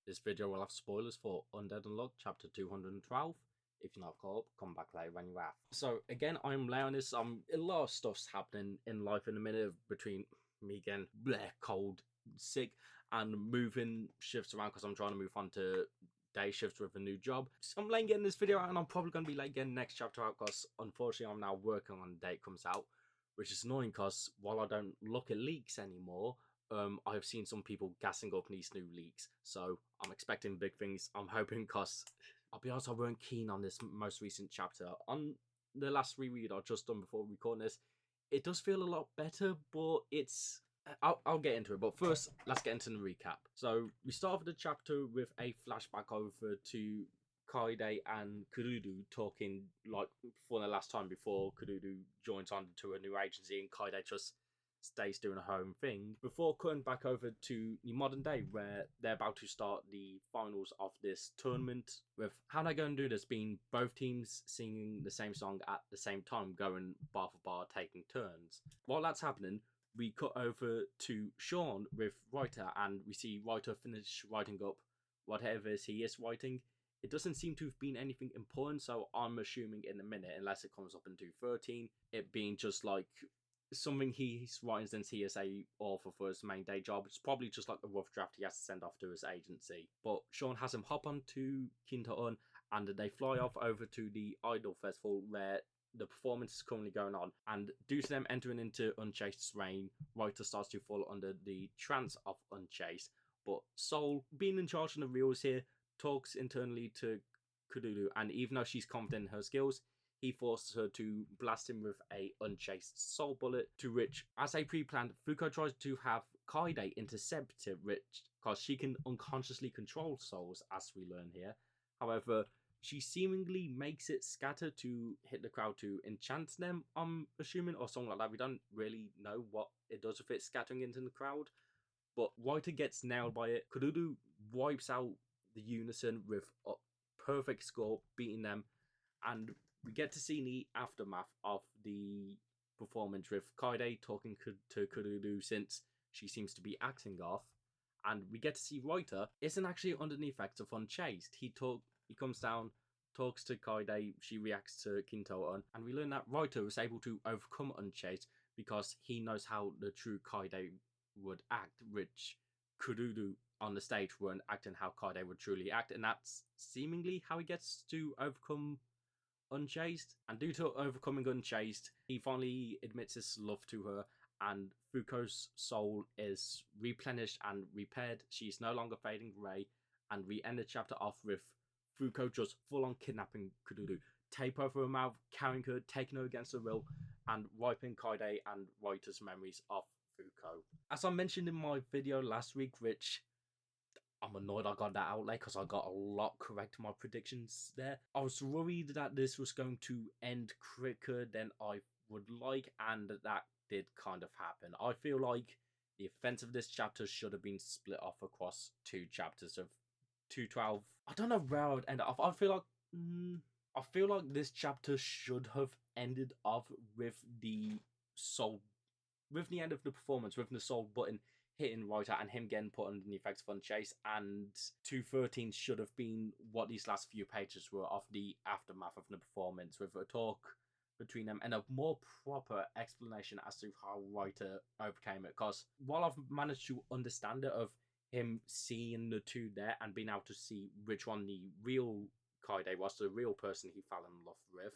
This video will have spoilers for Undead Unluck chapter 212. If you're not caught up, come back later when you have. So again, I'm Leonis. A lot of stuff's happening in life in a minute between me getting cold, sick, and moving shifts around because I'm trying to move on to day shifts with a new job. So I'm late getting this video out, and I'm probably going to be late getting next chapter out because unfortunately I'm now working on the day it comes out, which is annoying because while I don't look at leaks anymore, I've seen some people gassing up these new leaks, so I'm expecting big things. I'm hoping, because I'll be honest, I weren't keen on this most recent chapter. On the last reread I just done before recording this, it does feel a lot better, but it's... I'll get into it, but first, let's get into the recap. So, we start off the chapter with a flashback over to Kaide and Kurudu talking, like, for the last time before Kurudu joins on to a new agency and Kaide just stays doing her own thing, before cutting back over to the modern day where they're about to start the finals of this tournament, with how they're going to do this being both teams singing the same song at the same time, going bar for bar, taking turns. While that's happening, we cut over to Sean with Ryder, and we see Ryder finish writing up whatever he is writing. It doesn't seem to have been anything important, so I'm assuming in a minute, unless it comes up in 213, it being just like something he's writing since he is a author for his main day job. It's probably just like a rough draft he has to send off to his agency. But Sean has him hop on to Kinta-on, and they fly off over to the Idol Festival where the performance is currently going on. And due to them entering into Unchased's reign, Ryder starts to fall under the trance of Unchased. But Soul, being in charge of the reels here, talks internally to Kududu, and even though she's confident in her skills, he forces her to blast him with a unchased soul bullet, to which, as a pre-planned, Fuko tries to have Kaide intercept it, which, because she can unconsciously control souls, as we learn here. However, she seemingly makes it scatter to hit the crowd to enchant them, I'm assuming, or something like that. We don't really know what it does with it scattering into the crowd, but Ryder gets nailed by it. Kurudu wipes out the Unison with a perfect score, beating them, and we get to see the aftermath of the performance with Kaide talking to Kurudu since she seems to be acting off, and we get to see Ryder isn't actually under the effects of Unchased. He comes down, talks to Kaide, she reacts to Kinto-on, and we learn that Ryder was able to overcome Unchased because he knows how the true Kaide would act, which Kurudu on the stage weren't acting how Kaide would truly act, and that's seemingly how he gets to overcome Unchased. And due to overcoming Unchased, he finally admits his love to her, and Fuko's soul is replenished and repaired. She's no longer fading grey, and we end the chapter off with Fuko just full-on kidnapping Kurudu, tape over her mouth, carrying her, taking her against her will, and wiping Kaide and Ryder's memories of Fuko. As I mentioned in my video last week, which I'm annoyed I got that out late because I got a lot correct in my predictions there. I was worried that this was going to end quicker than I would like, and that did kind of happen. I feel like the events of this chapter should have been split off across two chapters of 212. I don't know where I would end up. I feel like this chapter should have ended off with the end of the performance, with the soul button hitting Ryder and him getting put under the effects of Unchased, and 213 should have been what these last few pages were of the aftermath of the performance, with a talk between them and a more proper explanation as to how Ryder overcame it. Because while I've managed to understand it, of him seeing the two there and being able to see which one the real Kaide was, the real person he fell in love with,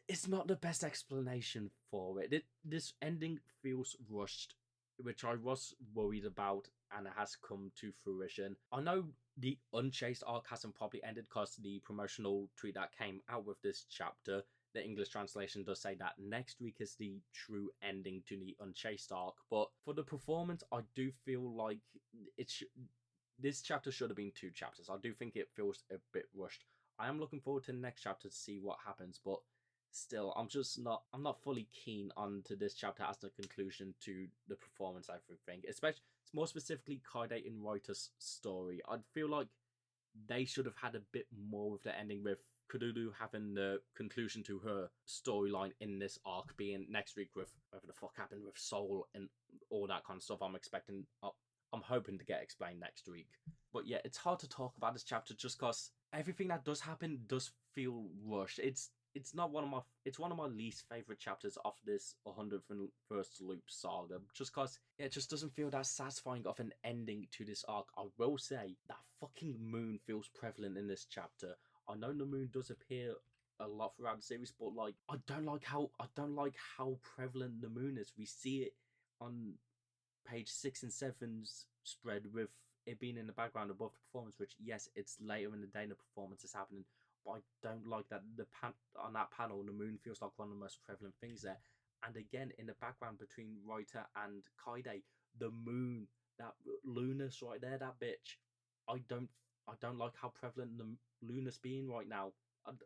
it's not the best explanation for it. This ending feels rushed, which I was worried about, and it has come to fruition. I know the Unchased arc hasn't probably ended because the promotional tweet that came out with this chapter, the English translation does say that next week is the true ending to the Unchased arc, but for the performance, I do feel like this chapter should have been two chapters. I do think it feels a bit rushed. I am looking forward to the next chapter to see what happens, but still, I'm not fully keen onto this chapter as the conclusion to the performance, I think. Especially, more specifically, Kaide and Ryder's story. I'd feel like they should have had a bit more with the ending, with Kurudu having the conclusion to her storyline in this arc being next week with whatever the fuck happened with Soul and all that kind of stuff. I'm expecting I'm hoping to get explained next week. But yeah, it's hard to talk about this chapter just because everything that does happen does feel rushed. It's not one of my it's one of my least favorite chapters of this 101st Loop saga, just because it just doesn't feel that satisfying of an ending to this arc. I will say that fucking moon feels prevalent in this chapter. I know the moon does appear a lot throughout the series, but like I don't like how prevalent the moon is. We see it on page 6 and 7's spread with it being in the background above the performance, which yes, it's later in the day the performance is happening, but I don't like that on that panel the moon feels like one of the most prevalent things there. And again, in the background between Reuter and Kaide, the moon, that Lunas right there, that bitch. I don't I don't like how prevalent the Lunas being right now.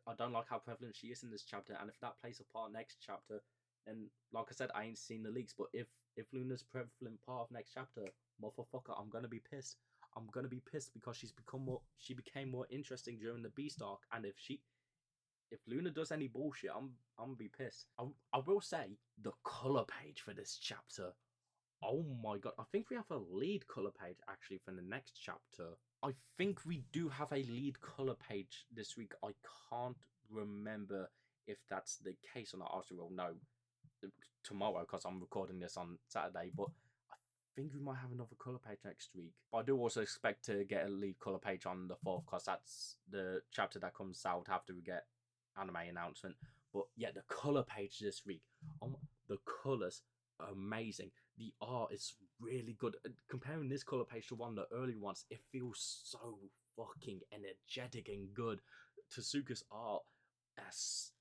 I don't like how prevalent she is in this chapter, and if that plays a part next chapter, then like I said, I ain't seen the leaks, but if Luna's prevalent part of next chapter, motherfucker, I'm gonna be pissed. I'm gonna be pissed because she became more interesting during the Beast arc, and if Luna does any bullshit, I'm gonna be pissed. I will say the color page for this chapter. Oh my god, I think we have a lead color page actually for the next chapter. I think we do have a lead color page this week. I can't remember if that's the case or not. I also will know tomorrow because I'm recording this on Saturday, but I think we might have another color page next week. But I do also expect to get a lead color page on the 4th because that's the chapter that comes out after we get anime announcement. But yeah, the color page this week, the colors are amazing. The art is really good. Comparing this color page to one of the early ones, it feels so fucking energetic and good. Tezuka's art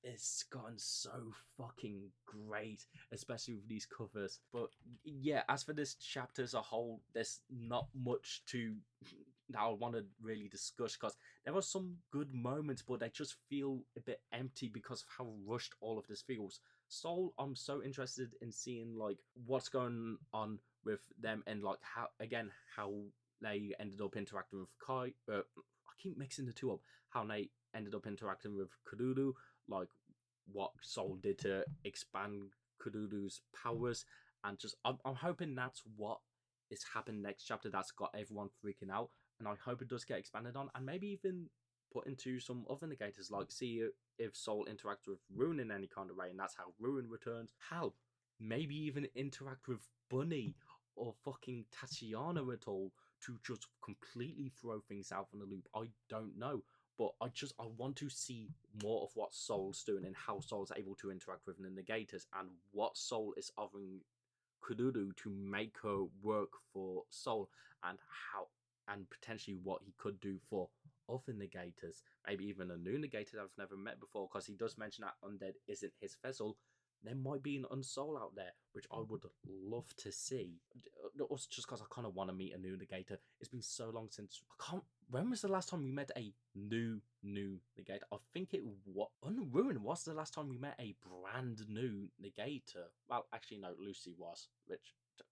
it's gotten so fucking great, especially with these covers. But yeah, as for this chapter as a whole, there's not much to that I want to really discuss because there are some good moments, but they just feel a bit empty because of how rushed all of this feels. Soul, I'm so interested in seeing like what's going on with them and like how they ended up interacting with Kai. I keep mixing the two up. How they ended up interacting with Kururu, like what Soul did to expand Kururu's powers, and just I'm hoping that's what is happening next chapter. That's got everyone freaking out, and I hope it does get expanded on, and maybe even put into some other negators, like see if Soul interacts with Ruin in any kind of way, and that's how Ruin returns. Hell, maybe even interact with Bunny or fucking Tatiana at all to just completely throw things out on the loop. I don't know. But I want to see more of what Soul's doing and how Soul's able to interact with the negators and what Soul is offering Kururu to make her work for Soul and how and potentially what he could do for other negators. Maybe even a new negator that I've never met before, because he does mention that Undead isn't his vessel. There might be an Unsoul out there, which I would love to see. Also, just because I kind of want to meet a new negator. It's been so long since When was the last time we met a new negator? I think it was Unruin was the last time we met a brand new negator. Well, actually, no, Lucy was, which would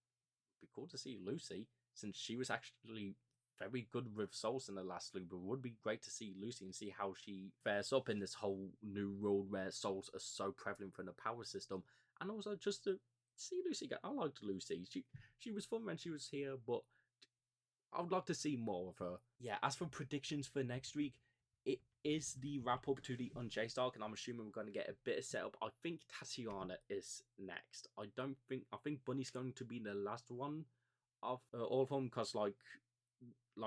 be cool to see Lucy since she was actually very good with souls in the last loop. It would be great to see Lucy and see how she fares up in this whole new world where souls are so prevalent in the power system, and also just to see Lucy again. I liked Lucy. She was fun when she was here, but I would like to see more of her. Yeah, as for predictions for next week, it is the wrap up to the Unchased arc, and I'm assuming we're going to get a bit of setup. I think Tatiana is next. I think Bunny's going to be the last one of all of them, because like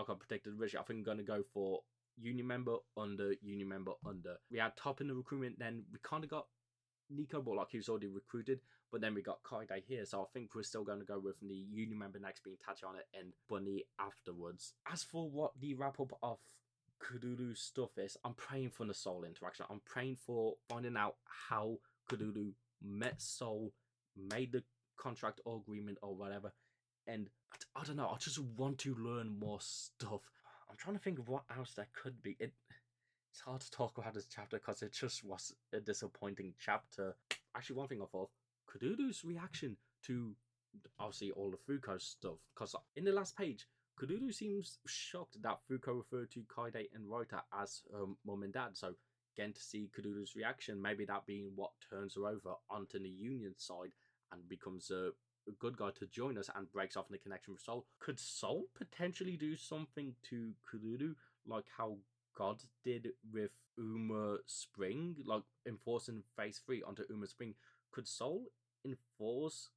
I predicted originally, I think I'm going to go for Union member under. We had top in the recruitment, then we kind of got Nico, but like he was already recruited, but then we got Kaide here, so I think we're still going to go with the Union member next being Tatiana and Bunny afterwards. As for what the wrap up of Kururu's stuff is, I'm praying for the Soul interaction. I'm praying for finding out how Kururu met Soul, made the contract or agreement or whatever, and I don't know, I just want to learn more stuff. I'm trying to think of what else there could be. It's hard to talk about this chapter because it just was a disappointing chapter. Actually, one thing I thought, Kururu's reaction to obviously all the Fuko stuff, because in the last page, Kururu seems shocked that Fuko referred to Kaide and Reuter as her mum and dad, so getting to see Kururu's reaction, maybe that being what turns her over onto the Union side and becomes a good guy to join us and breaks off in the connection with Soul. Could Soul potentially do something to Kururu, like how God did with Uma Spring, like enforcing phase 3 onto Uma Spring? Could Soul enforce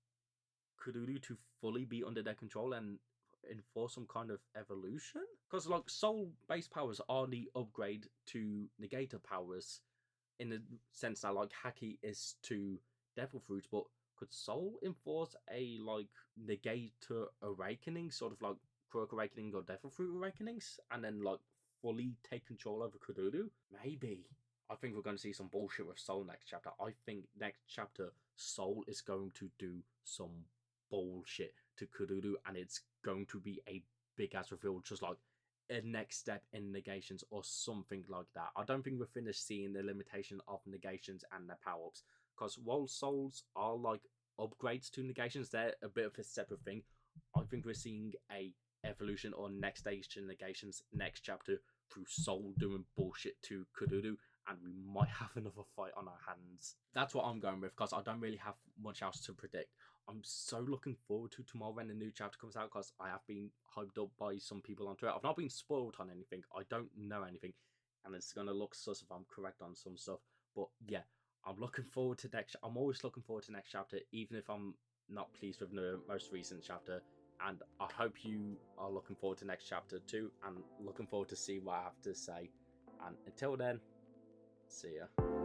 Kururu to fully be under their control and enforce some kind of evolution? Because like Soul base powers are the upgrade to Negator powers, in the sense that like Haki is to Devil Fruit, but could Soul enforce a like Negator awakening, sort of like Quirk Awakening or Devil Fruit Awakenings, and then like fully take control over Kururu? Maybe. I think we're going to see some bullshit with Soul next chapter. I think next chapter Soul is going to do some bullshit to Kururu, and it's going to be a big ass reveal, just like a next step in negations or something like that. I don't think we're finished seeing the limitation of negations and their power ups, because while souls are like upgrades to negations, they're a bit of a separate thing. I think we're seeing a evolution or next stage to negations next chapter through Soul doing bullshit to Kururu, and we might have another fight on our hands. That's what I'm going with, because I don't really have much else to predict. I'm so looking forward to tomorrow when the new chapter comes out, because I have been hyped up by some people on Twitter. I've not been spoiled on anything. I don't know anything, and it's going to look sus if I'm correct on some stuff. But yeah, I'm looking forward to next. I'm always looking forward to next chapter, even if I'm not pleased with the most recent chapter. And I hope you are looking forward to next chapter too, and looking forward to see what I have to say. And until then, see ya.